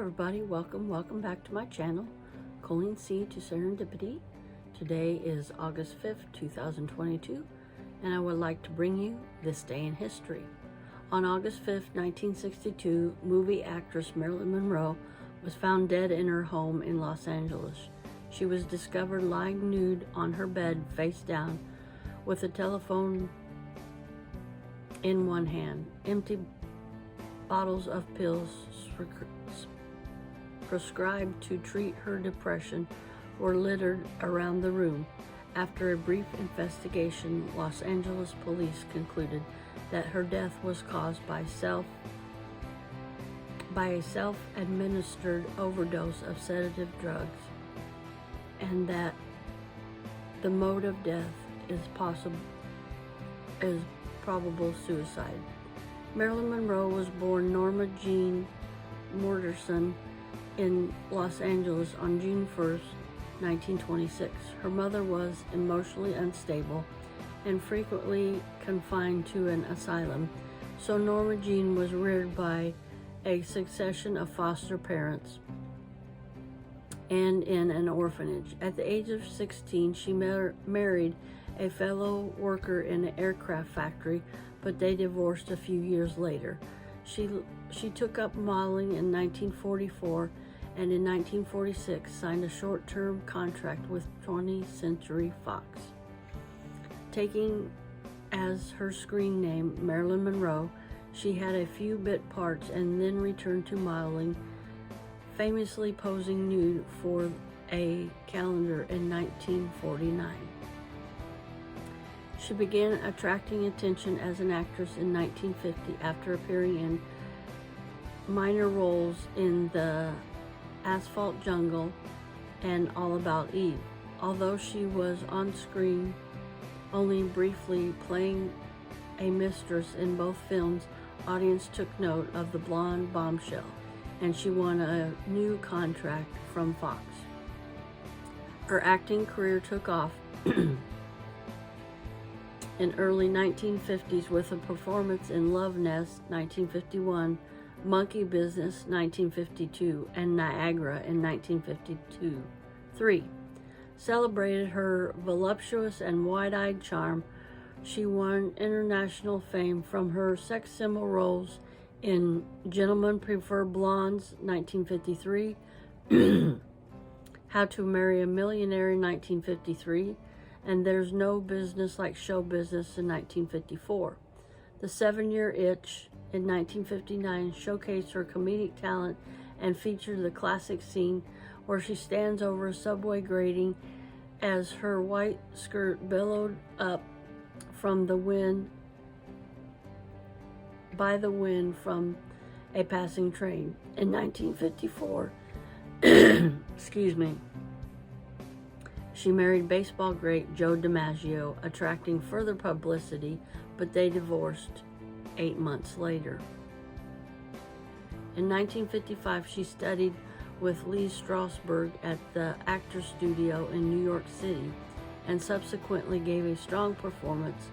everybody, welcome back to my channel, Colleen C to Serendipity. Today is August 5th, 2022, and I would like to bring you this day in history. On August 5th, 1962, movie actress Marilyn Monroe was found dead in her home in Los Angeles. She was discovered lying nude on her bed, face down, with a telephone in one hand. Empty bottles of pills prescribed to treat her depression were littered around the room. After a brief investigation, Los Angeles police concluded that her death was caused by a self-administered overdose of sedative drugs, and that the mode of death is probable suicide. Marilyn Monroe was born Norma Jean Mortensen in Los Angeles on June 1st, 1926. Her mother was emotionally unstable and frequently confined to an asylum, so Norma Jean was reared by a succession of foster parents and in an orphanage. At the age of 16, she married a fellow worker in an aircraft factory, but they divorced a few years later. She took up modeling in 1944 and in 1946 signed a short-term contract with 20th Century Fox. Taking as her screen name Marilyn Monroe, she had a few bit parts and then returned to modeling, famously posing nude for a calendar in 1949. She began attracting attention as an actress in 1950 after appearing in minor roles in The Asphalt Jungle and All About Eve. Although she was on screen only briefly playing a mistress in both films, audience took note of the blonde bombshell, and she won a new contract from Fox. Her acting career took off in early 1950s with a performance in Love Nest 1951, Monkey Business 1952, and Niagara in 1952. 3. Celebrated her voluptuous and wide-eyed charm, she won international fame from her sex symbol roles in Gentlemen Prefer Blondes 1953, How to Marry a Millionaire in 1953, and There's No Business Like Show Business in 1954. The 7-Year Itch in 1959 showcased her comedic talent and featured the classic scene where she stands over a subway grating as her white skirt billowed up from the wind from a passing train. In 1954, excuse me, she married baseball great Joe DiMaggio, attracting further publicity, but they divorced 8 months later. In 1955, she studied with Lee Strasberg at the Actors Studio in New York City, and subsequently gave a strong performance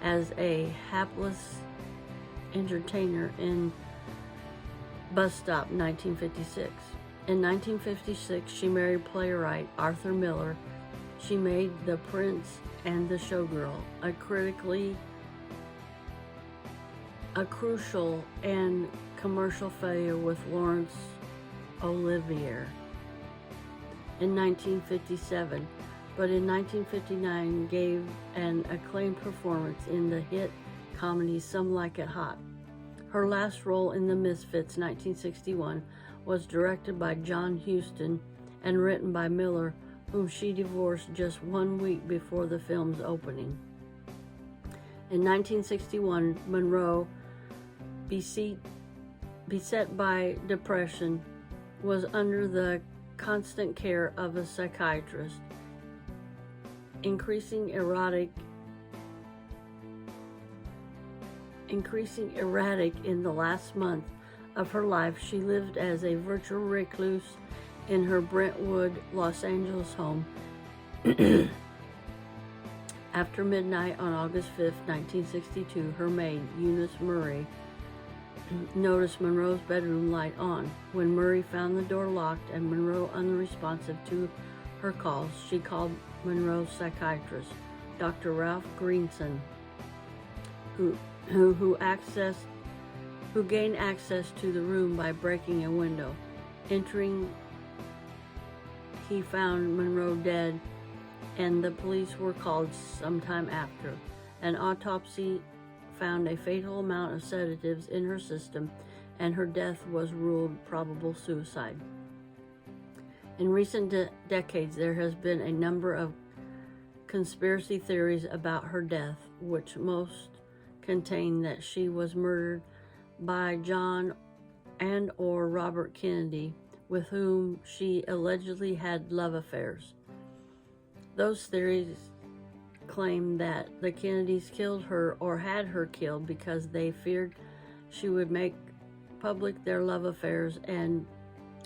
as a hapless entertainer in Bus Stop 1956. In 1956, she married playwright Arthur Miller. She made The Prince and the Showgirl, a crucial and commercial failure with Laurence Olivier in 1957, but in 1959 gave an acclaimed performance in the hit comedy Some Like It Hot. Her last role in The Misfits 1961 was directed by John Huston and written by Miller, whom she divorced just 1 week before the film's opening. In 1961, Monroe, beset by depression, was under the constant care of a psychiatrist. Increasing erratic in the last month of her life, she lived as a virtual recluse in her Brentwood, Los Angeles home. After midnight on August 5th, 1962, her maid, Eunice Murray, noticed Monroe's bedroom light on. When Murray found the door locked and Monroe unresponsive to her calls, she called Monroe's psychiatrist, Dr. Ralph Greenson, who gained access to the room by breaking a window. Entering, he found Monroe dead, and the police were called sometime after. An autopsy found a fatal amount of sedatives in her system, and her death was ruled probable suicide. In recent decades, there has been a number of conspiracy theories about her death, which most contain that she was murdered by John and or Robert Kennedy, with whom she allegedly had love affairs. Those theories claim that the Kennedys killed her or had her killed because they feared she would make public their love affairs and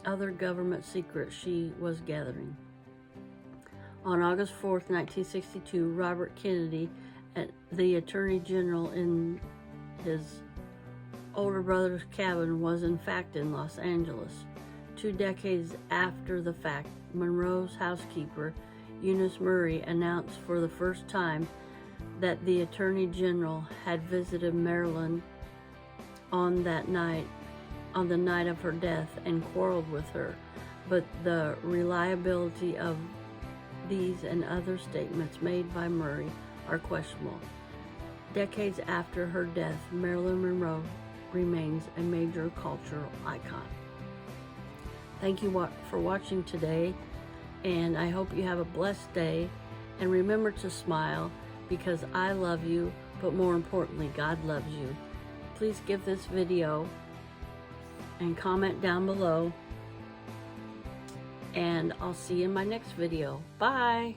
other government secrets she was gathering. On August 4th, 1962, Robert Kennedy, the Attorney General in his older brother's cabin, was in fact in Los Angeles. 2 decades after the fact, Monroe's housekeeper, Eunice Murray, announced for the first time that the Attorney General had visited Marilyn on the night of her death and quarreled with her, but the reliability of these and other statements made by Murray are questionable. Decades after her death, Marilyn Monroe remains a major cultural icon. Thank you for watching today, and I hope you have a blessed day. And remember to smile, because I love you, but more importantly, God loves you. Please give this video and comment down below, and I'll see you in my next video. Bye!